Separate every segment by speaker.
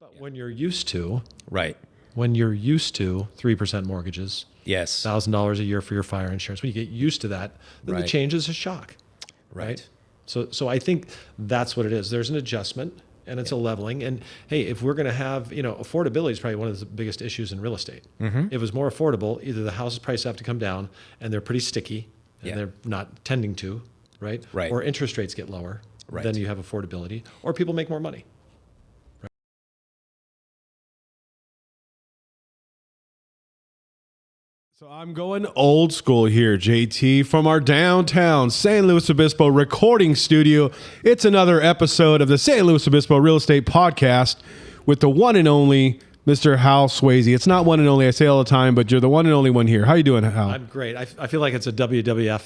Speaker 1: But when you're used to,
Speaker 2: Right.
Speaker 1: when you're used to 3% mortgages,
Speaker 2: Yes.
Speaker 1: $1,000 a year for your fire insurance, when you get used to that, then the
Speaker 2: Right.
Speaker 1: change is a shock.
Speaker 2: Right.
Speaker 1: So I think that's what it is. There's an adjustment and it's a leveling. And hey, if we're going to have, affordability is probably one of the biggest issues in real estate. If it was more affordable, either the house prices have to come down and they're pretty sticky and
Speaker 2: Yeah.
Speaker 1: they're not tending to, right?
Speaker 2: Right.
Speaker 1: Or interest rates get lower,
Speaker 2: Right.
Speaker 1: then you have affordability, or people make more money.
Speaker 3: So I'm going old school here, JT, from our downtown San Luis Obispo recording studio. It's another episode of the San Luis Obispo Real Estate Podcast with the one and only Mr. Hal Sweasey. It's not one and only, I say all the time, but you're the one and only one here. How you doing, Hal?
Speaker 1: I'm great. I feel like it's a WWF.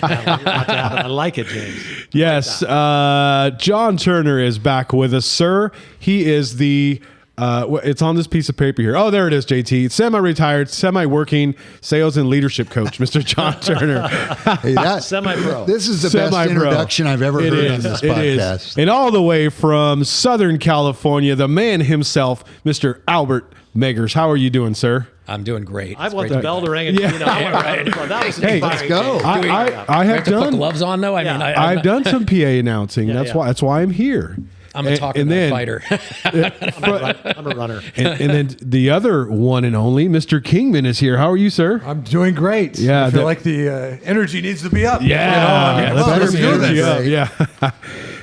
Speaker 1: I like it, James.
Speaker 3: Yes, John Turner is back with us, sir. He is the... it's on this piece of paper here. Oh, there it is, JT. Semi-retired, semi-working sales and leadership coach, Mr. John Turner.
Speaker 4: Hey,
Speaker 1: Semi-pro.
Speaker 4: This is the best introduction I've ever heard on this podcast.
Speaker 3: And all the way from Southern California, the man himself, Mr. Albert Meggers. How are you doing, sir?
Speaker 2: I'm doing great.
Speaker 1: I want the bell to ring. And, that was
Speaker 3: Hey,
Speaker 4: let's go.
Speaker 3: I have
Speaker 2: to put
Speaker 3: done
Speaker 2: gloves on though. I mean,
Speaker 3: I've done some PA announcing. That's why I'm here.
Speaker 2: I'm a talker, not a fighter.
Speaker 1: I'm a runner.
Speaker 3: And then the other one and only, Mr. Kingman, is here. How are you, sir?
Speaker 5: I'm doing great.
Speaker 3: Yeah,
Speaker 5: I feel like the energy needs to be up.
Speaker 3: Yeah,
Speaker 4: let's do this.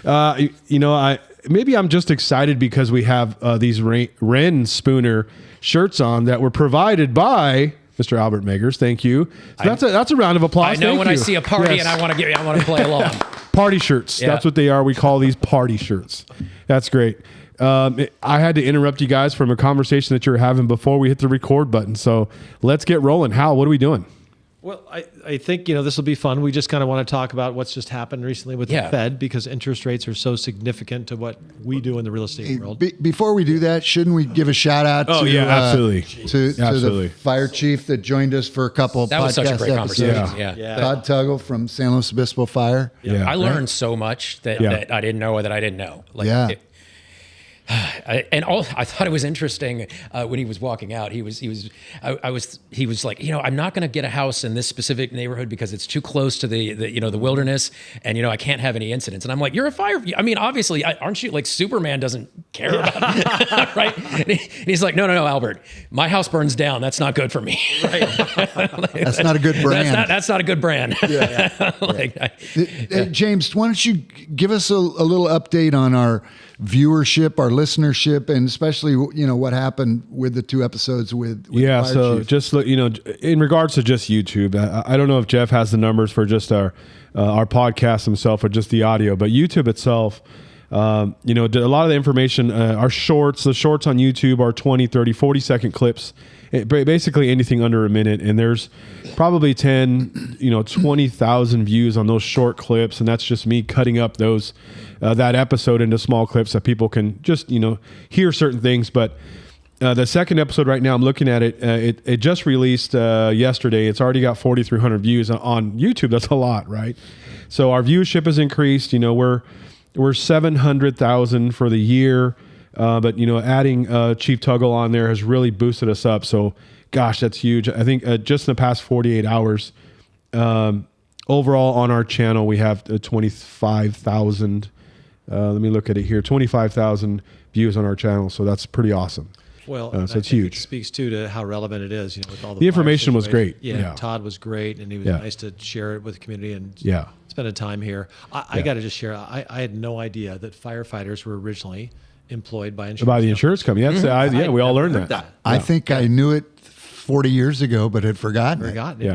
Speaker 3: Yeah. Maybe I'm just excited because we have these Ren Spooner shirts on that were provided by Mr. Albert Meggers. Thank you. So that's a round of applause.
Speaker 2: I know
Speaker 3: Thank
Speaker 2: when
Speaker 3: you.
Speaker 2: I see a party
Speaker 3: Yes.
Speaker 2: and I want to play along.
Speaker 3: Party shirts.
Speaker 2: Yeah.
Speaker 3: That's what they are. We call these party shirts. That's great. I had to interrupt you guys from a conversation that you were having before we hit the record button. So let's get rolling. Hal, what are we doing?
Speaker 1: Well, I think, this will be fun. We just kind of want to talk about what's just happened recently with the Fed, because interest rates are so significant to what we do in the real estate world.
Speaker 4: Before we do that, shouldn't we give a shout out
Speaker 3: absolutely.
Speaker 4: to the fire chief that joined us for a couple of
Speaker 2: That was such a great
Speaker 4: episodes.
Speaker 2: conversation. Yeah.
Speaker 4: Todd Tuggle from San Luis Obispo Fire.
Speaker 3: Yeah.
Speaker 2: I learned so much that I didn't know that I didn't know. I thought it was interesting when he was walking out. He was like, I'm not going to get a house in this specific neighborhood because it's too close to the wilderness, and I can't have any incidents. And I'm like, you're a fire. I mean, obviously, aren't you like Superman doesn't care about it, right? And he's like, no, Albert, my house burns down. That's not good for me. Right?
Speaker 4: That's not a good brand.
Speaker 2: That's not a good brand.
Speaker 4: Hey, James, why don't you give us a little update on our viewership, our listenership, and especially what happened with the two episodes with
Speaker 3: yeah.
Speaker 4: Fire
Speaker 3: So
Speaker 4: Chief.
Speaker 3: just in regards to just YouTube, I don't know if Jeff has the numbers for just our podcast himself or just the audio, but YouTube itself, a lot of the information, our shorts, the shorts on YouTube are 20, 30, 40-second clips, basically anything under a minute. And there's probably 20,000 views on those short clips. And that's just me cutting up those, that episode into small clips that people can just, hear certain things. But the second episode right now, I'm looking at it. It just released yesterday. It's already got 4,300 views on YouTube. That's a lot, right? So our viewership has increased. We're 700,000 for the year. But adding Chief Tuggle on there has really boosted us up. So, gosh, that's huge. I think just in the past 48 hours, overall on our channel, we have 25,000. Let me look at it here. 25,000 views on our channel. So that's pretty awesome.
Speaker 1: Well,
Speaker 3: so it's huge.
Speaker 1: It speaks too to how relevant it is. With all
Speaker 3: the information was great.
Speaker 1: Yeah, Todd was great, and he was nice to share it with the community and spend a time here. I got to just share. I had no idea that firefighters were originally employed by insurance.
Speaker 3: By the insurance company. That's we all learned that.
Speaker 4: I think I knew it 40 years ago, but had forgotten.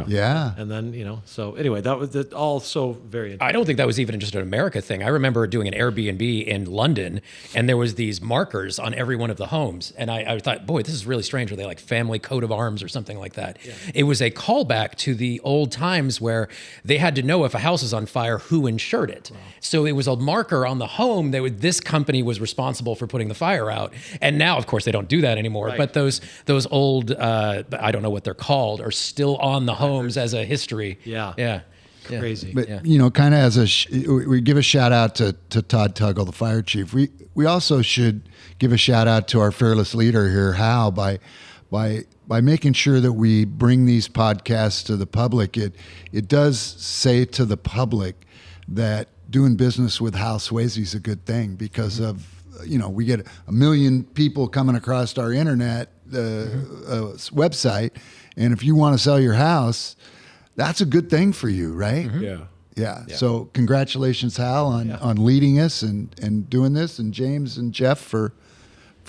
Speaker 1: Yeah. And then, so anyway, that was all so very interesting.
Speaker 2: I don't think that was even just an America thing. I remember doing an Airbnb in London, and there was these markers on every one of the homes. And I thought, boy, this is really strange. Were they like family coat of arms or something like that? Yeah. It was a callback to the old times where they had to know if a house is on fire, who insured it. Wow. So it was a marker on the home that this company was responsible for putting the fire out. And now, of course, they don't do that anymore. Right. But those old, I don't know what they're called, are still on the homes as a history.
Speaker 1: Yeah. crazy.
Speaker 4: But kind of as we give a shout out to Todd Tuggle, the fire chief. We also should give a shout out to our fearless leader here, Hal, by making sure that we bring these podcasts to the public. It does say to the public that doing business with Hal Sweasey is a good thing because of we get 1 million people coming across our internet website, and if you want to sell your house, that's a good thing for you, right? Yeah. So congratulations, Hal, on leading us and doing this, and James and Jeff for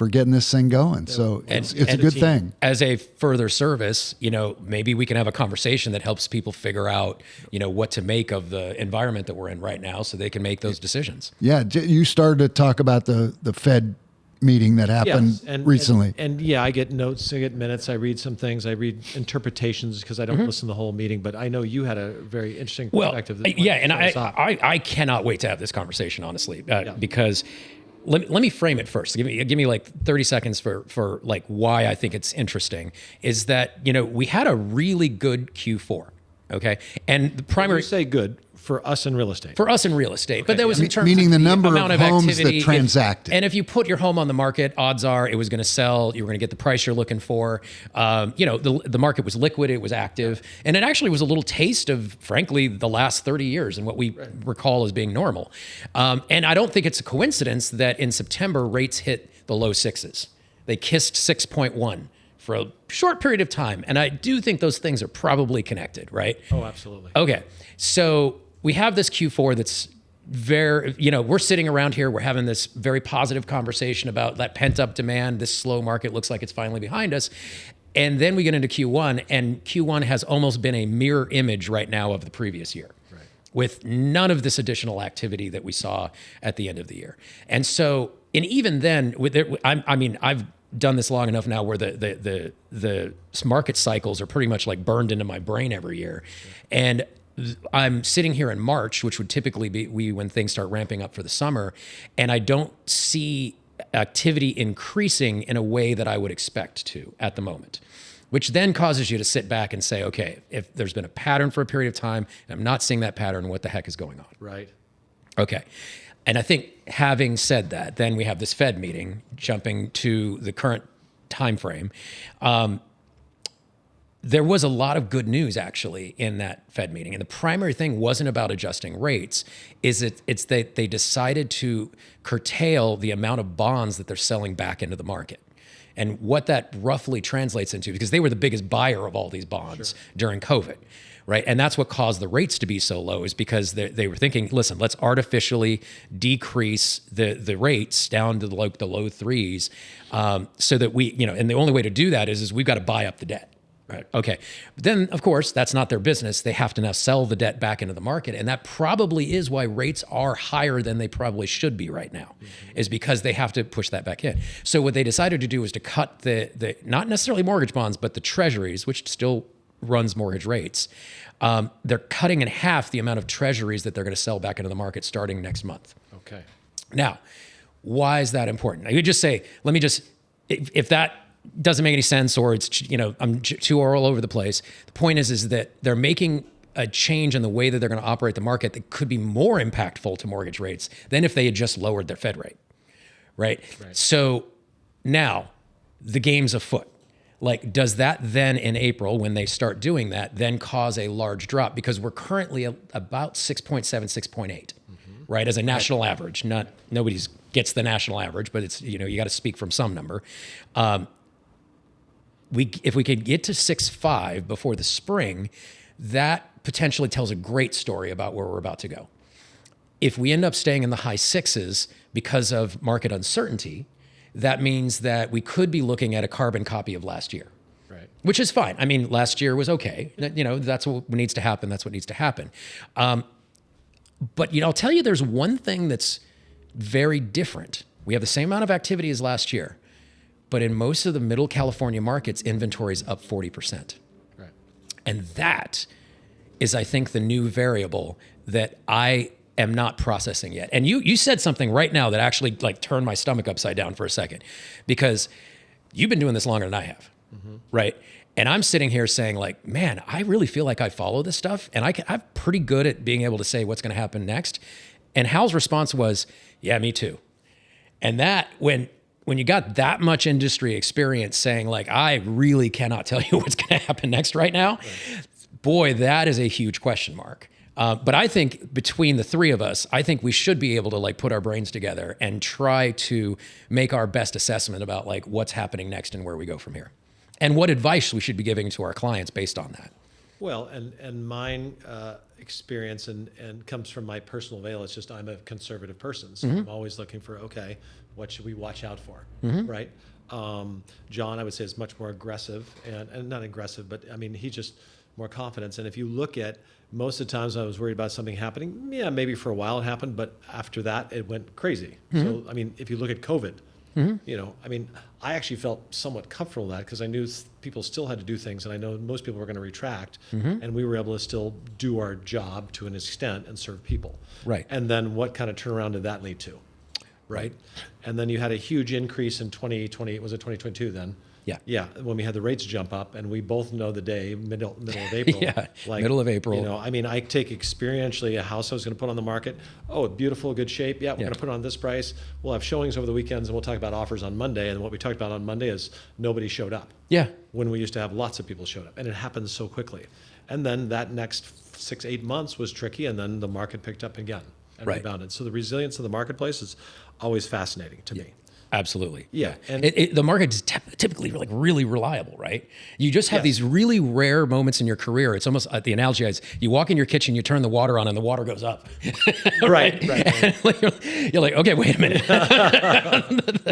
Speaker 4: getting this thing going. So it's a good thing.
Speaker 2: As a further service, maybe we can have a conversation that helps people figure out, what to make of the environment that we're in right now so they can make those decisions.
Speaker 4: Yeah. You started to talk about the Fed meeting that happened recently.
Speaker 1: And I get notes, I get minutes, I read some things, I read interpretations because I don't listen to the whole meeting, but I know you had a very interesting perspective.
Speaker 2: And I cannot wait to have this conversation, honestly, because let me frame it first. Give me like 30 seconds for like why I think it's interesting is that, we had a really good Q4. Okay. And the primary.
Speaker 1: You say good for us in real estate.
Speaker 2: But there was in terms
Speaker 4: meaning
Speaker 2: of
Speaker 4: the number
Speaker 2: amount
Speaker 4: of
Speaker 2: of
Speaker 4: homes
Speaker 2: activity.
Speaker 4: that transacted.
Speaker 2: And if you put your home on the market, odds are it was going to sell. You were going to get the price you're looking for. The market was liquid. It was active. And it actually was a little taste of, frankly, the last 30 years and what we recall as being normal. And I don't think it's a coincidence that in September, rates hit the low sixes. They kissed 6.1 for a short period of time. And I do think those things are probably connected, right?
Speaker 1: Oh, absolutely.
Speaker 2: Okay. So we have this Q4 that's very, we're sitting around here, we're having this very positive conversation about that pent up demand. This slow market looks like it's finally behind us. And then we get into Q1, and Q1 has almost been a mirror image right now of the previous year, with none of this additional activity that we saw at the end of the year. And so, and even then, I've done this long enough now where the market cycles are pretty much like burned into my brain every year. And I'm sitting here in March, which would typically be when things start ramping up for the summer, and I don't see activity increasing in a way that I would expect to at the moment, which then causes you to sit back and say, okay, if there's been a pattern for a period of time, and I'm not seeing that pattern, what the heck is going on?
Speaker 1: Right.
Speaker 2: Okay. And I think having said that, then we have this Fed meeting, jumping to the current time frame. There was a lot of good news actually in that Fed meeting. And the primary thing wasn't about adjusting rates, it's that they decided to curtail the amount of bonds that they're selling back into the market. And what that roughly translates into, because they were the biggest buyer of all these bonds during COVID, right? And that's what caused the rates to be so low, is because they were thinking, listen, let's artificially decrease the rates down to the low threes, so that we, and the only way to do that is we've got to buy up the debt. Right. Okay. But then, of course, that's not their business. They have to now sell the debt back into the market. And that probably is why rates are higher than they probably should be right now, is because they have to push that back in. So what they decided to do was to cut the not necessarily mortgage bonds, but the treasuries, which still runs mortgage rates. They're cutting in half the amount of treasuries that they're going to sell back into the market starting next month.
Speaker 1: Okay.
Speaker 2: Now, why is that important? You just say, if that doesn't make any sense, or it's, I'm too all over the place. The point is that they're making a change in the way that they're going to operate the market that could be more impactful to mortgage rates than if they had just lowered their Fed rate, right? So now the game's afoot. Like, does that then in April, when they start doing that, then cause a large drop? Because we're currently about 6.7, 6.8, right? As a national average. Nobody gets the national average, but it's, you got to speak from some number. If we could get to 6.5 before the spring, that potentially tells a great story about where we're about to go. If we end up staying in the high sixes because of market uncertainty, that means that we could be looking at a carbon copy of last year,
Speaker 1: Right.
Speaker 2: which is fine. I mean, last year was okay. That's what needs to happen. That's what needs to happen. But I'll tell you, there's one thing that's very different. We have the same amount of activity as last year, but in most of the middle California markets, inventory is up 40%.
Speaker 1: Right.
Speaker 2: And that is, I think, the new variable that I am not processing yet. And you said something right now that actually turned my stomach upside down for a second, because you've been doing this longer than I have, right? And I'm sitting here saying like, man, I really feel like I follow this stuff and I'm pretty good at being able to say what's going to happen next. And Hal's response was, yeah, me too. And that when you got that much industry experience saying like, I really cannot tell you what's going to happen next right now, boy, that is a huge question mark. But I think between the three of us, I think we should be able to like put our brains together and try to make our best assessment about like what's happening next and where we go from here, and what advice we should be giving to our clients based on that.
Speaker 1: Well, and mine experience and comes from my personal veil. It's just I'm a conservative person, so I'm always looking for, okay, what should we watch out for, right? John, I would say, is much more aggressive and not aggressive, but I mean, he's just more confidence. And if you look at most of the times I was worried about something happening, yeah, maybe for a while it happened, but after that it went crazy. So, I mean, if you look at COVID, you know, I mean, I actually felt somewhat comfortable with that because I knew people still had to do things, and I know most people were going to retract, and we were able to still do our job to an extent and serve people.
Speaker 2: Right.
Speaker 1: And then what kind of turnaround did that lead to? Right. And then you had a huge increase in 2020, was it 2022 then?
Speaker 2: Yeah.
Speaker 1: Yeah, when we had the rates jump up, and we both know the day, middle of April.
Speaker 2: Yeah, middle of April.
Speaker 1: You know, I mean, I take experientially a house I was going to put on the market. Oh, beautiful, good shape. Yeah, we're going to put it on this price. We'll have showings over the weekends, and we'll talk about offers on Monday. And what we talked about on Monday is nobody showed up.
Speaker 2: Yeah.
Speaker 1: When we used to have lots of people showed up, and it happened so quickly. And then that next 6-8 months was tricky, and then the market picked up again and rebounded. So the resilience of the marketplace is always fascinating to me.
Speaker 2: Absolutely.
Speaker 1: Yeah. And
Speaker 2: the market is typically like really reliable, right? You just have these really rare moments in your career. It's almost the analogy is you walk in your kitchen, you turn the water on, and the water goes up.
Speaker 1: right.
Speaker 2: You're like, okay, wait a minute.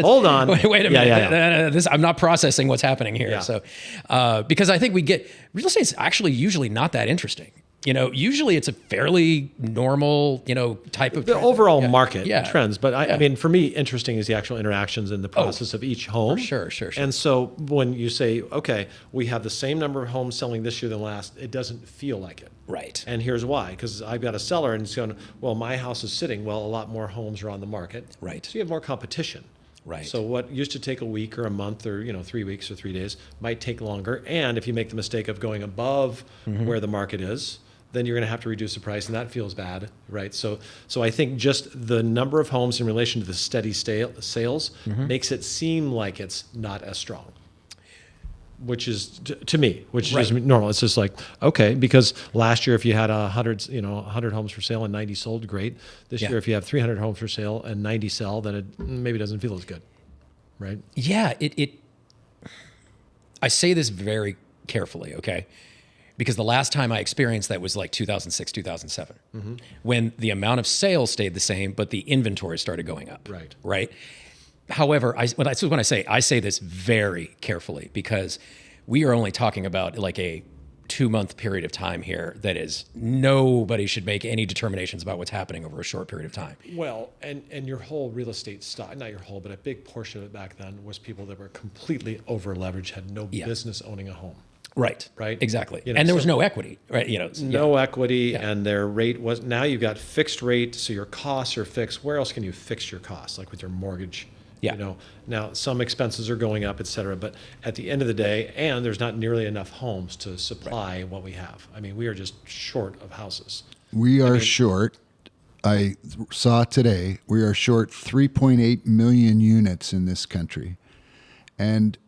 Speaker 1: Hold on.
Speaker 2: Wait a minute.
Speaker 1: Yeah.
Speaker 2: This, I'm not processing what's happening here.
Speaker 1: Yeah.
Speaker 2: So, because I think real estate's actually usually not that interesting. You know, usually it's a fairly normal, you know, type of
Speaker 1: the overall market
Speaker 2: Yeah.
Speaker 1: trends. But I mean, for me, interesting is the actual interactions in the process of each home.
Speaker 2: Sure.
Speaker 1: And so when you say, okay, we have the same number of homes selling this year than last, it doesn't feel like it.
Speaker 2: Right.
Speaker 1: And here's why. Because I've got a seller and it's going, well, my house is sitting. Well, a lot more homes are on the market.
Speaker 2: Right.
Speaker 1: So you have more competition.
Speaker 2: Right.
Speaker 1: So what used to take a week or a month or 3 weeks or 3 days might take longer. And if you make the mistake of going above where the market is, then you're going to have to reduce the price, and that feels bad, right? So I think just the number of homes in relation to the steady sales makes it seem like it's not as strong, which is to me, which is normal. It's just like, okay, because last year if you had 100 homes for sale and 90 sold, great. This year if you have 300 homes for sale and 90 sell, then it maybe doesn't feel as good, right?
Speaker 2: Yeah, I say this very carefully, okay? Because the last time I experienced that was like 2006, 2007, when the amount of sales stayed the same, but the inventory started going up. Right. However, when I say this very carefully because we are only talking about like a 2-month period of time here that is nobody should make any determinations about what's happening over a short period of time.
Speaker 1: Well, and your whole real estate stock, not your whole, but a big portion of it back then was people that were completely over leveraged, had no business owning a home.
Speaker 2: Right.
Speaker 1: Exactly.
Speaker 2: And there was no equity, right?
Speaker 1: No equity, and their rate was, now you've got fixed rate, so your costs are fixed. Where else can you fix your costs? Like with your mortgage, Now some expenses are going up, et cetera, but at the end of the day, and there's not nearly enough homes to supply what we have. I mean, we are just short of houses.
Speaker 4: We are short. I saw today, we are short 3.8 million units in this country. And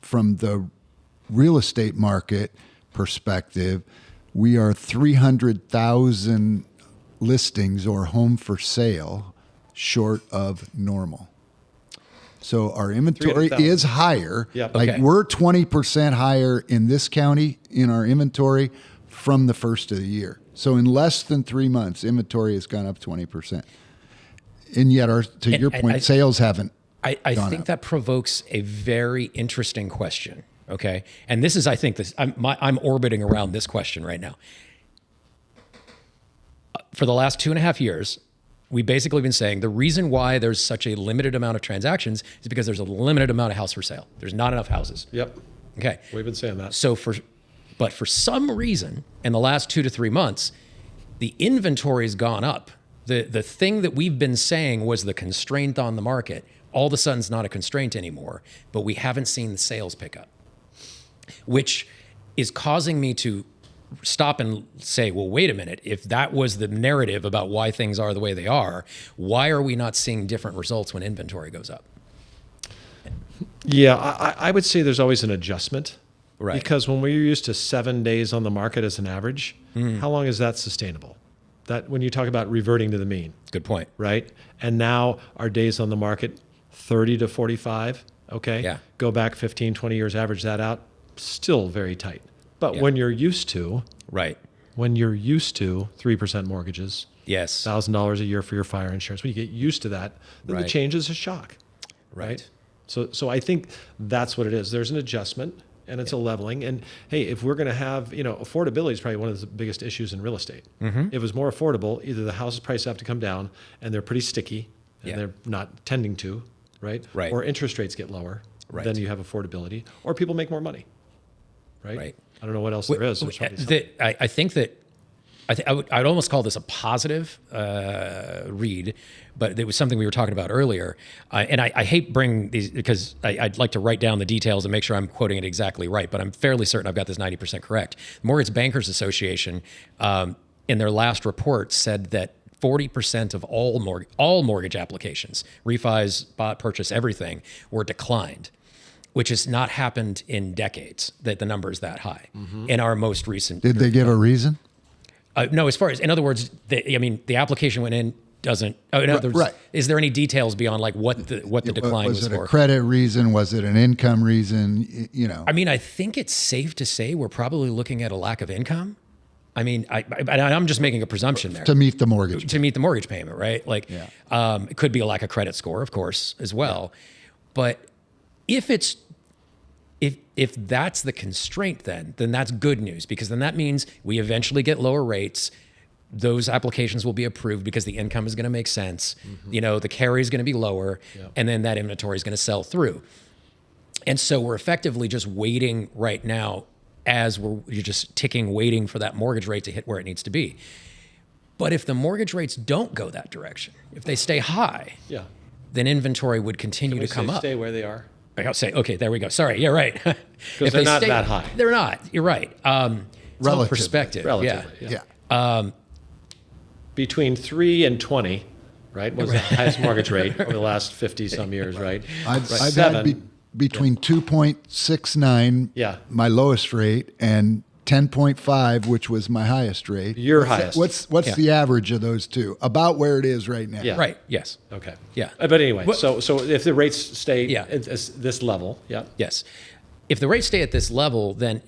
Speaker 4: from the real estate market perspective, we are 300,000 listings or home for sale short of normal. So our inventory is higher.
Speaker 1: Yep.
Speaker 4: Like we're 20% higher in this county in our inventory from the first of the year. So in less than 3 months, inventory has gone up 20%. And yet, to your point, sales haven't.
Speaker 2: I think that provokes a very interesting question. Okay, and this is, I think, I'm orbiting around this question right now. For the last 2.5 years, we've basically been saying the reason why there's such a limited amount of transactions is because there's a limited amount of house for sale. There's not enough houses.
Speaker 1: Yep.
Speaker 2: Okay.
Speaker 1: We've been saying that.
Speaker 2: But for some reason, in the last 2 to 3 months, the inventory's gone up. The thing that we've been saying was the constraint on the market, all of a sudden is not a constraint anymore, but we haven't seen the sales pick up. Which is causing me to stop and say, well, wait a minute. If that was the narrative about why things are the way they are, why are we not seeing different results when inventory goes up?
Speaker 1: Yeah, I would say there's always an adjustment.
Speaker 2: Right.
Speaker 1: Because when we're used to 7 days on the market as an average, how long is that sustainable? That when you talk about reverting to the mean,
Speaker 2: Good point.
Speaker 1: right? And now our days on the market, 30 to 45, okay?
Speaker 2: Yeah.
Speaker 1: Go back 15, 20 years, average that out, still very tight. But
Speaker 2: Yeah.
Speaker 1: when you're used to
Speaker 2: Right.
Speaker 1: 3% mortgages,
Speaker 2: Yes.
Speaker 1: $1,000 a year for your fire insurance, when you get used to that, then the
Speaker 2: Right.
Speaker 1: change is a shock.
Speaker 2: Right.
Speaker 1: So I think that's what it is. There's an adjustment and it's a leveling. And hey, if we're going to have, affordability is probably one of the biggest issues in real estate. If it was more affordable, either the houses prices have to come down and they're pretty sticky and
Speaker 2: Yeah.
Speaker 1: they're not tending to, right?
Speaker 2: Right.
Speaker 1: Or interest rates get lower,
Speaker 2: Right.
Speaker 1: then you have affordability, or people make more money, right?
Speaker 2: Right.
Speaker 1: I don't know what else there is. There's probably something.
Speaker 2: I think that I'd almost call this a positive read, but it was something we were talking about earlier. And I hate bringing these because I'd like to write down the details and make sure I'm quoting it exactly right, but I'm fairly certain I've got this 90% correct. Mortgage Bankers Association, in their last report, said that 40% of all mortgage applications, refis, bought, purchase, everything, were declined, which has not happened in decades, that the number is that high. In our most recent...
Speaker 4: Did they give a reason?
Speaker 2: No, in other words, the application went in, doesn't... in other words,
Speaker 4: right.
Speaker 2: Is there any details beyond like what the decline was
Speaker 4: Was it
Speaker 2: for?
Speaker 4: a credit reason? Was it an income reason?
Speaker 2: I think it's safe to say we're probably looking at a lack of income. I'm just making a presumption there.
Speaker 4: To meet the mortgage.
Speaker 2: To meet the mortgage payment, right? Like,
Speaker 4: Yeah.
Speaker 2: it could be a lack of credit score, of course, as well. But if that's the constraint, then that's good news, because then that means we eventually get lower rates. Those applications will be approved because the income is going to make sense. The carry is going to be lower, and then that inventory is going to sell through. And so we're effectively just waiting right now you're just ticking, waiting for that mortgage rate to hit where it needs to be. But if the mortgage rates don't go that direction, if they stay high,
Speaker 1: Yeah.
Speaker 2: then inventory would continue
Speaker 1: Can we
Speaker 2: to come
Speaker 1: say
Speaker 2: up.
Speaker 1: stay where they are?
Speaker 2: I'll say, okay, there we go. Sorry, yeah, right.
Speaker 1: Because they're not that high.
Speaker 2: They're not. You're right. It's all
Speaker 4: Relatively.
Speaker 2: perspective.
Speaker 1: Relatively,
Speaker 2: Yeah.
Speaker 4: Yeah.
Speaker 1: Between 3 and 20, right, was the highest mortgage rate over the last 50 some years, right?
Speaker 4: I've
Speaker 1: Right.
Speaker 4: had
Speaker 1: 7,
Speaker 4: between 2.69,
Speaker 1: Yeah.
Speaker 4: my lowest rate, and 10.5, which was my highest rate.
Speaker 1: Your highest.
Speaker 4: What's
Speaker 2: Yeah.
Speaker 4: the average of those two? About where it is right now.
Speaker 1: Yeah.
Speaker 2: Right. Yes.
Speaker 1: okay.
Speaker 2: Yeah.
Speaker 1: But anyway,
Speaker 2: What-
Speaker 1: so if the rates stay
Speaker 2: Yeah.
Speaker 1: at this level, yeah.
Speaker 2: Yes. If the rates stay at this level, then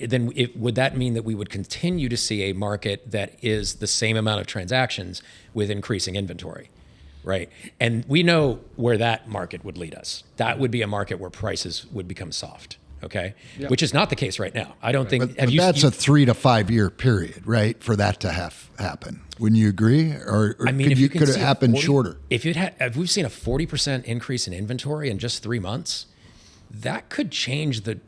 Speaker 2: would that mean that we would continue to see a market that is the same amount of transactions with increasing inventory, right? And we know where that market would lead us. That would be a market where prices would become soft, okay?
Speaker 1: Yeah.
Speaker 2: Which is not the case right now. I don't think.
Speaker 4: But that's a 3 to 5 year period, right, for that to happen. Wouldn't you agree? Or could it
Speaker 2: see a
Speaker 4: happen
Speaker 2: 40
Speaker 4: shorter?
Speaker 2: If we've seen a 40% increase in inventory in just 3 months, that could change the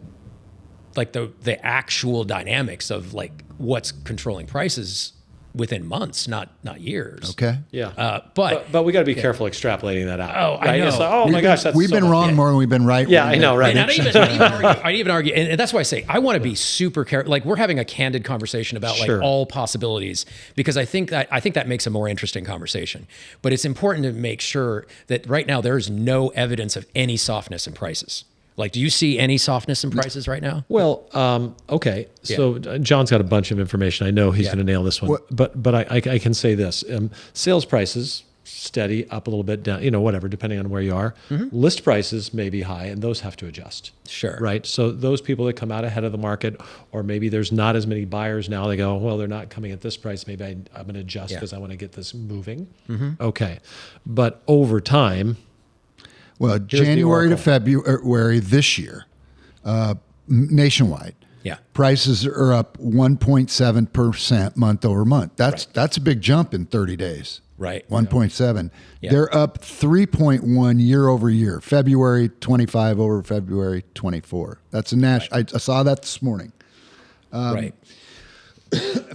Speaker 2: actual dynamics of like what's controlling prices within months, not years.
Speaker 4: Okay.
Speaker 1: Yeah.
Speaker 2: But
Speaker 1: we got to be careful extrapolating that out.
Speaker 2: Oh, I
Speaker 1: right?
Speaker 2: know.
Speaker 1: It's like, oh my gosh, that's
Speaker 4: We've
Speaker 1: so
Speaker 4: been
Speaker 1: much.
Speaker 4: wrong more than we've been right.
Speaker 1: Yeah, I know, right?
Speaker 2: And I'd even argue, and that's why I say I want to be super careful. Like, we're having a candid conversation about like
Speaker 1: Sure.
Speaker 2: all possibilities, because I think that makes a more interesting conversation. But it's important to make sure that right now there is no evidence of any softness in prices. Like, do you see any softness in prices right now?
Speaker 1: Well, okay. So John's got a bunch of information. I know he's going to nail this one. But I can say this: sales prices steady, up a little bit, down. Whatever, depending on where you are. List prices may be high, and those have to adjust.
Speaker 2: Sure.
Speaker 1: Right. So those people that come out ahead of the market, or maybe there's not as many buyers now. They go, well, they're not coming at this price. Maybe I'm going to adjust because I want to get this moving. Okay. But over time.
Speaker 4: Well,
Speaker 1: the
Speaker 4: January to
Speaker 1: oracle.
Speaker 4: February this year, nationwide,
Speaker 2: Yeah.
Speaker 4: prices are up 1.7% month over month. That's a big jump in 30 days.
Speaker 2: Right.
Speaker 4: 1.7.
Speaker 2: Yeah.
Speaker 4: They're up 3.1 year over year. February 25 over February 24. That's a national. I saw that this morning.
Speaker 2: Right.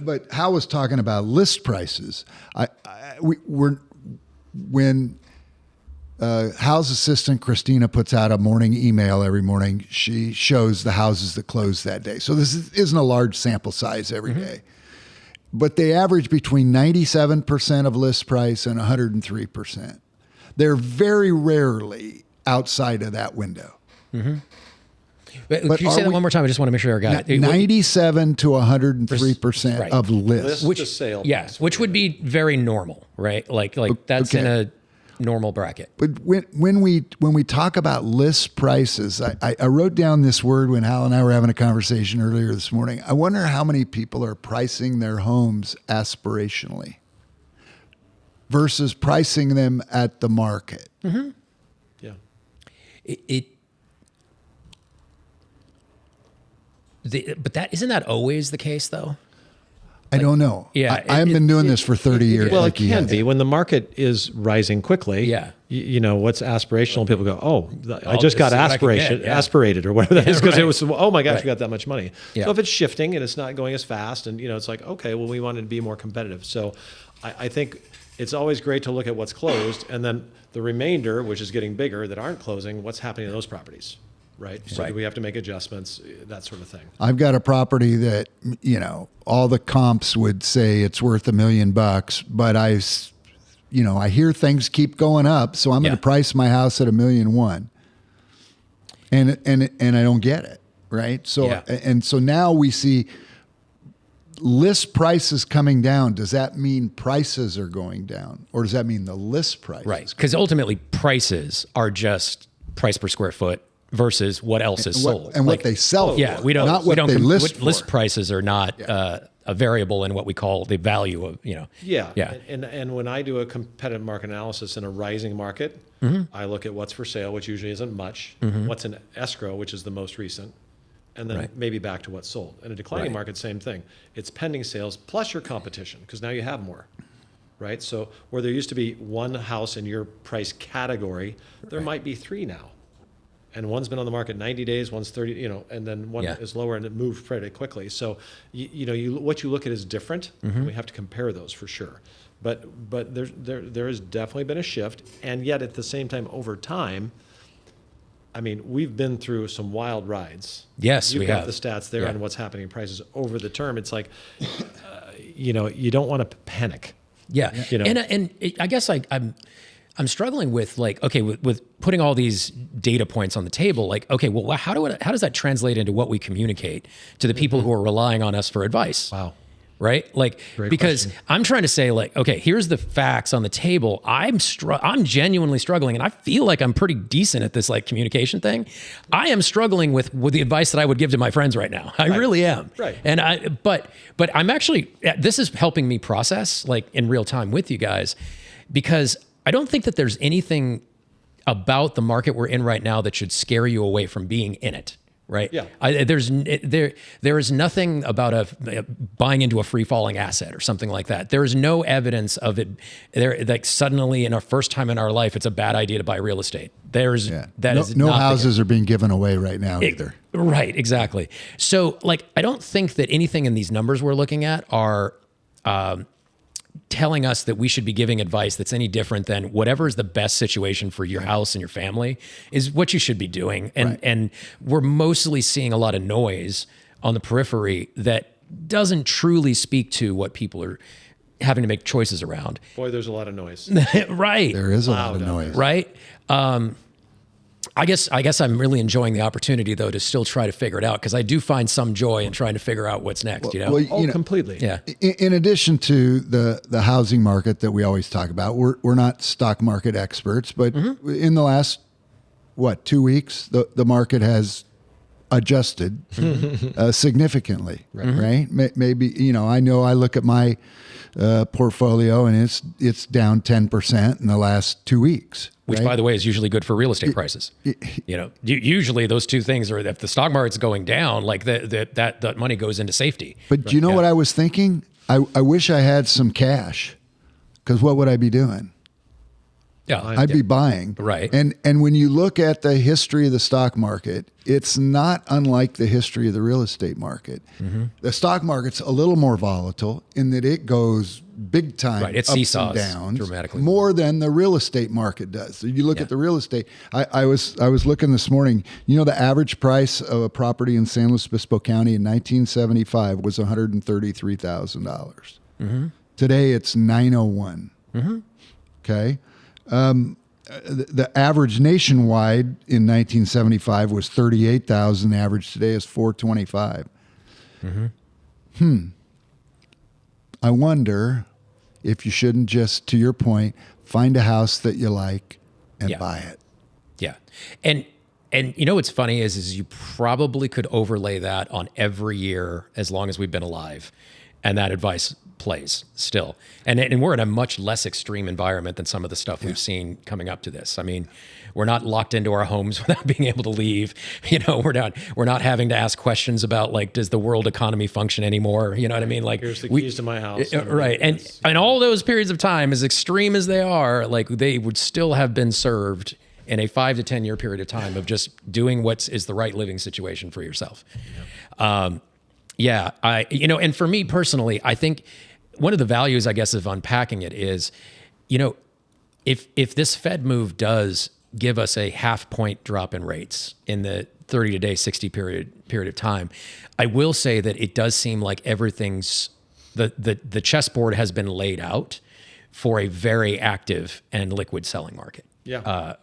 Speaker 4: But Hal was talking about list prices. When Hal's assistant, Christina, puts out a morning email every morning. She shows the houses that closed that day. So this isn't a large sample size every day. But they average between 97% of list price and 103%. They're very rarely outside of that window.
Speaker 2: But can you say that one more time? I just want to make sure I got it.
Speaker 4: 97 to 103%
Speaker 2: Right.
Speaker 4: of list.
Speaker 1: List to sale.
Speaker 2: Yeah, which would be very normal, right? Like that's in a normal bracket.
Speaker 4: But when we talk about list prices, I wrote down this word when Hal and I were having a conversation earlier this morning. I wonder how many people are pricing their homes aspirationally versus pricing them at the market.
Speaker 1: Yeah.
Speaker 2: But that isn't that always the case though?
Speaker 4: I don't know.
Speaker 2: Yeah,
Speaker 4: I haven't been doing this for 30 years.
Speaker 1: Well,
Speaker 4: like
Speaker 1: it
Speaker 4: you
Speaker 1: can
Speaker 4: have.
Speaker 1: be when the market is rising quickly.
Speaker 2: Yeah.
Speaker 1: You know, what's aspirational? People go, oh, I just got
Speaker 2: this is what I can
Speaker 1: aspiration,
Speaker 2: get, yeah.
Speaker 1: aspirated or whatever that is because it
Speaker 2: right.
Speaker 1: was, oh my gosh,
Speaker 2: Right.
Speaker 1: we got that much money.
Speaker 2: Yeah.
Speaker 1: So if it's shifting and it's not going as fast and, you know, it's like, okay, well, we wanted to be more competitive. So I think it's always great to look at what's closed and then the remainder, which is getting bigger that aren't closing, what's happening to those properties, right? So
Speaker 2: Right.
Speaker 1: do we have to make adjustments, that sort of thing.
Speaker 4: I've got a property that, you know, all the comps would say it's worth $1 million, but I hear things keep going up, so I'm going
Speaker 2: Yeah.
Speaker 4: to price my house at $1.1 million. And I don't get it, right? So
Speaker 2: Yeah.
Speaker 4: and so now we see list prices coming down. Does that mean prices are going down, or does that mean the list price?
Speaker 2: Right. Because ultimately prices are just price per square foot versus what else is sold.
Speaker 4: And what they sell
Speaker 2: Yeah,
Speaker 4: for,
Speaker 2: we don't.
Speaker 4: not
Speaker 2: we
Speaker 4: what
Speaker 2: don't
Speaker 4: they
Speaker 2: com-
Speaker 4: list for.
Speaker 2: list prices are not a variable in what we call the value of
Speaker 1: Yeah.
Speaker 2: Yeah.
Speaker 1: And when I do a competitive market analysis in a rising market, I look at what's for sale, which usually isn't much, what's in escrow, which is the most recent, and then
Speaker 2: Right.
Speaker 1: maybe back to what's sold. In a declining
Speaker 2: Right.
Speaker 1: market, same thing. It's pending sales plus your competition, because now you have more, right? So where there used to be one house in your price category, there might be three now. And one's been on the market 90 days, one's 30, you know, and then one
Speaker 2: Yeah.
Speaker 1: is lower and it moved pretty quickly. So, what you look at is different. And we have to compare those for sure. But there has definitely been a shift. And yet at the same time, over time, I mean, we've been through some wild rides.
Speaker 2: Yes,
Speaker 1: You've
Speaker 2: we
Speaker 1: got
Speaker 2: have.
Speaker 1: the stats there
Speaker 2: Yeah.
Speaker 1: on what's happening in prices over the term. It's like, you don't want to panic.
Speaker 2: Yeah.
Speaker 1: You know.
Speaker 2: And I guess I'm struggling with like, okay, with putting all these data points on the table, like, okay, well, how does that translate into what we communicate to the people who are relying on us for advice?
Speaker 1: Wow.
Speaker 2: Right? Like,
Speaker 1: Great
Speaker 2: because
Speaker 1: question.
Speaker 2: I'm trying to say like, okay, here's the facts on the table. I'm genuinely struggling, and I feel like I'm pretty decent at this like communication thing. I am struggling with the advice that I would give to my friends right now. I really am.
Speaker 1: Right.
Speaker 2: And but I'm actually, this is helping me process like in real time with you guys, because I don't think that there's anything about the market we're in right now that should scare you away from being in it. Right.
Speaker 1: Yeah.
Speaker 2: There is nothing about buying into a free falling asset or something like that. There is no evidence of it. Like suddenly in our first time in our life, it's a bad idea to buy real estate. That is
Speaker 4: no
Speaker 2: not the
Speaker 4: houses are being given away right now either.
Speaker 2: Right, exactly. So, like, I don't think that anything in these numbers we're looking at are telling us that we should be giving advice that's any different than whatever is the best situation for your house and your family is what you should be doing. And we're mostly seeing a lot of noise on the periphery that doesn't truly speak to what people are having to make choices around.
Speaker 1: Boy, there's a lot of noise.
Speaker 2: Right.
Speaker 4: There is a lot of
Speaker 1: Loud out
Speaker 4: noise.
Speaker 2: Right. I guess I'm really enjoying the opportunity though to still try to figure it out, because I do find some joy in trying to figure out what's next.
Speaker 4: Well,
Speaker 1: Oh, completely.
Speaker 2: Yeah.
Speaker 4: In addition to the housing market that we always talk about, we're not stock market experts, but in the last 2 weeks, the market has adjusted significantly, right? Maybe I know I look at my portfolio and it's down 10% in the last 2 weeks.
Speaker 2: Which,
Speaker 4: right?
Speaker 2: by the way, is usually good for real estate prices. Usually those two things are, if the stock market's going down, like that money goes into safety.
Speaker 4: But do you know what I was thinking? I wish I had some cash, because what would I be doing?
Speaker 2: Yeah.
Speaker 4: I'd be buying.
Speaker 2: Right.
Speaker 4: And when you look at the history of the stock market, it's not unlike the history of the real estate market. The stock market's a little more volatile in that it goes big time
Speaker 2: Right, it
Speaker 4: ups
Speaker 2: seesaws
Speaker 4: and downs
Speaker 2: dramatically.
Speaker 4: more than the real estate market does. So you look at the real estate. I was looking this morning. You know, the average price of a property in San Luis Obispo County in 1975 was $133,000. Today it's 901. Okay. The average nationwide in 1975 was 38,000. Average today is 425. I wonder if you shouldn't just, to your point, find a house that you like and buy it.
Speaker 2: Yeah. And you know what's funny is you probably could overlay that on every year as long as we've been alive. And that advice plays still. And we're in a much less extreme environment than some of the stuff we've seen coming up to this. I mean, we're not locked into our homes without being able to leave. You know, we're not having to ask questions about, like, does the world economy function anymore? You know what I mean? Like,
Speaker 1: Here's the keys to my house.
Speaker 2: Right. And all those periods of time, as extreme as they are, like, they would still have been served in a 5 to 10 year period of time of just doing what is the right living situation for yourself. And for me personally, I think one of the values, I guess, of unpacking it is, you know, if this Fed move does give us a 0.5 point drop in rates in the 30 to day 60 period of time, I will say that it does seem like everything's the chessboard has been laid out for a very active and liquid selling market.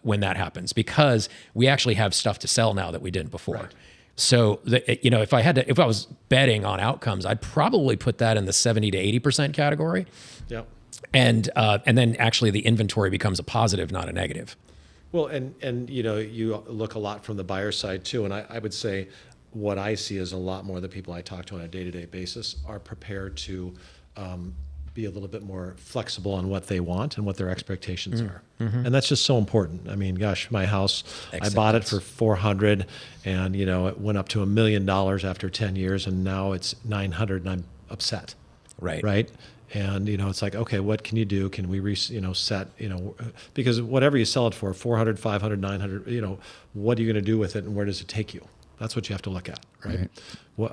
Speaker 2: When that happens, because we actually have stuff to sell now that we didn't before. Right. So, if I was betting on outcomes, I'd probably put that in the 70 to 80% category.
Speaker 1: Yep.
Speaker 2: And then actually the inventory becomes a positive, not a negative.
Speaker 1: Well, and you look a lot from the buyer side too. And I would say what I see is a lot more of the people I talk to on a day-to-day basis are prepared to be a little bit more flexible on what they want and what their expectations are. And that's just so important. I mean, gosh, my house, I bought it for $400 and, it went up to $1 million after 10 years and now it's 900 and I'm upset.
Speaker 2: Right.
Speaker 1: Right. And, it's like, okay, what can you do? Can we, set, because whatever you sell it for, 400, 500, 900, what are you going to do with it and where does it take you? That's what you have to look at, right?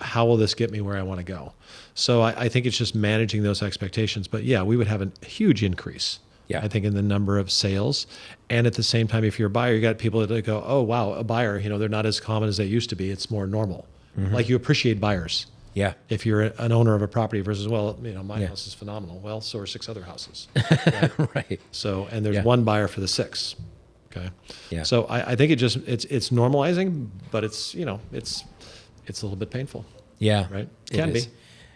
Speaker 1: How will this get me where I want to go? So I think it's just managing those expectations. But yeah, we would have a huge increase, I think, in the number of sales. And at the same time, if you're a buyer, you got people that go, oh, wow, a buyer, they're not as common as they used to be. It's more normal. Like you appreciate buyers. Yeah. If you're an owner of a property versus, my house is phenomenal. Well, so are 6 other houses. Right.
Speaker 2: Right.
Speaker 1: So, and there's one buyer for the 6. Okay.
Speaker 2: Yeah.
Speaker 1: So I think it's normalizing, but it's a little bit painful.
Speaker 2: Yeah.
Speaker 1: Right. Can be.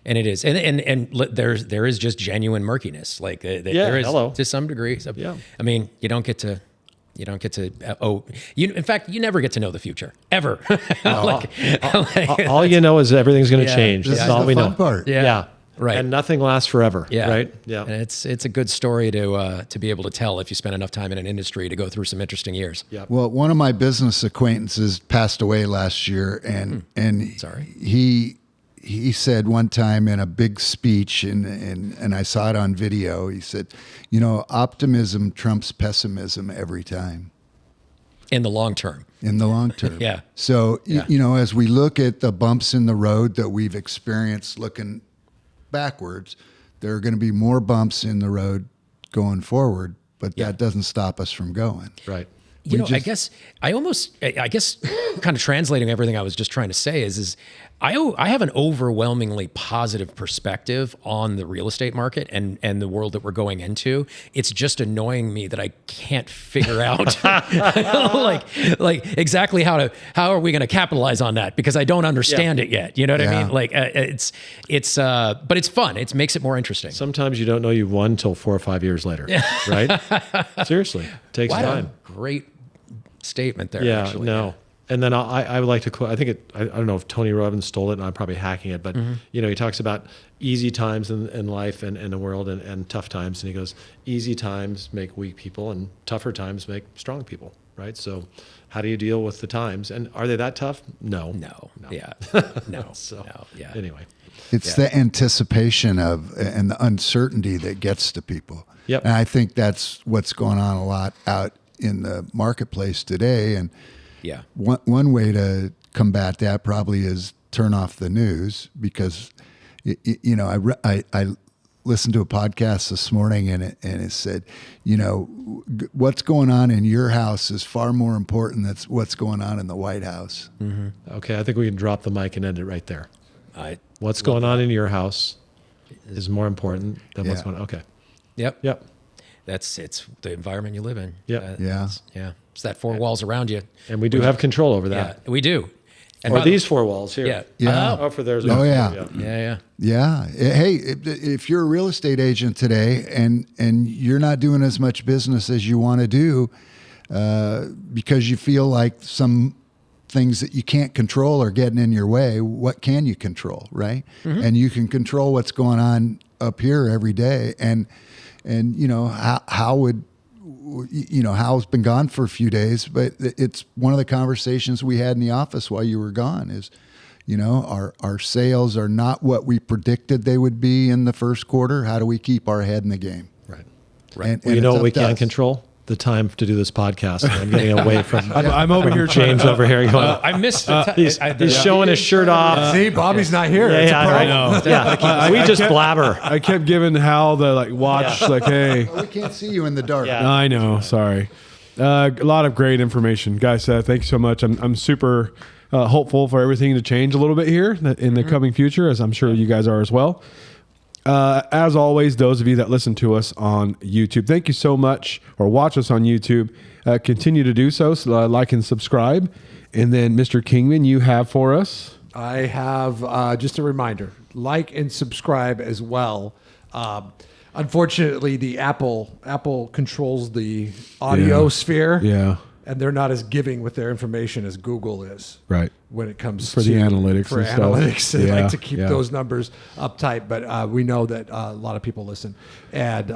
Speaker 2: And it is. And there is just genuine murkiness. Like there is to some degree. So, I mean, you don't get to in fact, you never get to know the future ever.
Speaker 1: All you know is everything's going to change. That's all we know.
Speaker 4: Fun part.
Speaker 1: Yeah.
Speaker 2: Right.
Speaker 1: And nothing lasts forever.
Speaker 2: Yeah.
Speaker 1: Right. Yeah.
Speaker 2: And it's a good story to be able to tell if you spend enough time in an industry to go through some interesting years.
Speaker 1: Yeah.
Speaker 4: Well, one of my business acquaintances passed away last year, and
Speaker 2: Sorry.
Speaker 4: he said one time in a big speech, and I saw it on video. He said, optimism trumps pessimism every time.
Speaker 2: In the long term.
Speaker 4: In the long term.
Speaker 2: Yeah.
Speaker 4: So as we look at the bumps in the road that we've experienced looking backwards, there are going to be more bumps in the road going forward, but that doesn't stop us from going.
Speaker 1: Right.
Speaker 2: I guess kind of translating everything I was just trying to say is I have an overwhelmingly positive perspective on the real estate market and the world that we're going into. It's just annoying me that I can't figure out like exactly how are we going to capitalize on that, because I don't understand it yet. You know what I mean? Like but it's fun. It makes it more interesting.
Speaker 1: Sometimes you don't know you've won until 4 or 5 years later. Right. Seriously, it takes time.
Speaker 2: Great statement there.
Speaker 1: Yeah.
Speaker 2: Actually.
Speaker 1: No. And then I would like to quote, I don't know if Tony Robbins stole it and I'm probably hacking it, but he talks about easy times in life and in the world and tough times. And he goes, easy times make weak people and tougher times make strong people. Right. So how do you deal with the times? And are they that tough? No.
Speaker 2: Yeah. No.
Speaker 1: So
Speaker 2: no. Yeah.
Speaker 1: Anyway.
Speaker 4: It's the anticipation of and the uncertainty that gets to people.
Speaker 1: Yep.
Speaker 4: And I think that's what's going on a lot out in the marketplace today. And
Speaker 2: Yeah.
Speaker 4: one way to combat that probably is turn off the news, because I listened to a podcast this morning and it said, what's going on in your house is far more important than what's going on in the White House.
Speaker 1: Okay, I think we can drop the mic and end it right there.
Speaker 2: I
Speaker 1: What's going on in your house is more important than what's
Speaker 4: Yeah.
Speaker 1: going on. Okay.
Speaker 2: Yep.
Speaker 1: Yep.
Speaker 2: It's the environment you live in.
Speaker 1: Yep.
Speaker 4: Yeah.
Speaker 2: Yeah. It's that four walls around you.
Speaker 1: And we do have control over
Speaker 2: Yeah,
Speaker 1: that.
Speaker 2: we do. And
Speaker 1: Or
Speaker 2: by the-
Speaker 1: these four walls here.
Speaker 2: Yeah.
Speaker 4: Yeah.
Speaker 1: Oh, for theirs.
Speaker 4: Oh, yeah.
Speaker 2: Yeah.
Speaker 4: Yeah. Hey, if you're a real estate agent today and you're not doing as much business as you want to do because you feel like some things that you can't control are getting in your way, what can you control, right? And you can control what's going on up here every day. And Hal's been gone for a few days, but it's one of the conversations we had in the office while you were gone is, our sales are not what we predicted they would be in the first quarter. How do we keep our head in the game?
Speaker 1: Right.
Speaker 4: And
Speaker 1: Well, you
Speaker 4: it's
Speaker 1: know what
Speaker 4: up
Speaker 1: we
Speaker 4: to
Speaker 1: can
Speaker 4: us.
Speaker 1: control? The time to do this podcast. I'm getting away from
Speaker 3: I'm over here trying
Speaker 1: James over here. Going,
Speaker 2: I missed the
Speaker 1: he's showing his shirt off.
Speaker 5: See, Bobby's not here.
Speaker 1: Yeah,
Speaker 5: It's a
Speaker 1: yeah,
Speaker 5: problem.
Speaker 1: I know. Yeah, we just blabber.
Speaker 3: I kept giving Hal the watch, hey.
Speaker 4: We can't see you in the dark.
Speaker 1: Yeah.
Speaker 3: I know. Sorry. A lot of great information, guys. Thank you so much. I'm super hopeful for everything to change a little bit here in the coming future, as I'm sure you guys are as well. As always, those of you that listen to us on YouTube, thank you so much, or watch us on YouTube. Continue to do so, like and subscribe. And then, Mr. Kingman, you have for us.
Speaker 5: I have just a reminder: like and subscribe as well. Unfortunately, the Apple controls the audio
Speaker 3: Yeah.
Speaker 5: sphere.
Speaker 3: Yeah.
Speaker 5: And they're not as giving with their information as Google is.
Speaker 3: Right.
Speaker 5: When it comes
Speaker 3: For
Speaker 5: to
Speaker 3: the analytics
Speaker 5: For
Speaker 3: and stuff.
Speaker 5: analytics, they
Speaker 3: Yeah,
Speaker 5: like to keep
Speaker 3: yeah.
Speaker 5: those numbers uptight. But we know that a lot of people listen, and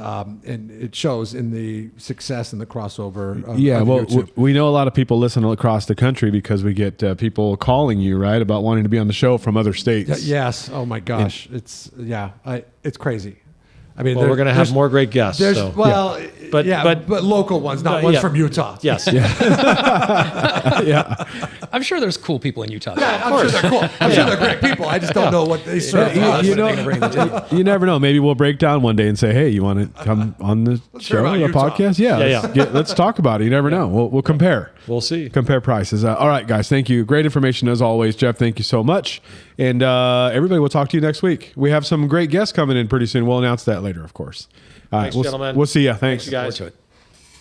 Speaker 5: it shows in the success and the crossover. Of YouTube.
Speaker 3: We know a lot of people listen across the country because we get people calling you, right, about wanting to be on the show from other states.
Speaker 5: Yes. Oh my gosh. It's crazy. I mean,
Speaker 1: Well, we're going to have more great guests.
Speaker 5: There's
Speaker 1: So.
Speaker 5: but
Speaker 1: But-
Speaker 5: local ones, not ones
Speaker 1: yeah.
Speaker 5: from Utah.
Speaker 1: Yes.
Speaker 3: Yeah.
Speaker 2: I'm sure there's cool people in Utah.
Speaker 5: I'm sure they're cool. I'm sure they're great people. I just don't know what they serve.
Speaker 3: You never know. Maybe we'll break down one day and say, "Hey, you want to come on the show,
Speaker 5: about
Speaker 3: the
Speaker 5: Utah.
Speaker 3: podcast?"
Speaker 1: Yeah,
Speaker 3: Let's talk about it. You never know. We'll compare.
Speaker 1: We'll see.
Speaker 3: Compare prices. All right, guys. Thank you. Great information as always, Jeff. Thank you so much. And everybody, we'll talk to you next week. We have some great guests coming in pretty soon. We'll announce that later, of course. All right,
Speaker 1: Thanks, gentlemen.
Speaker 3: We'll see you. Thanks.
Speaker 1: Thanks, you guys.
Speaker 2: Forward to it.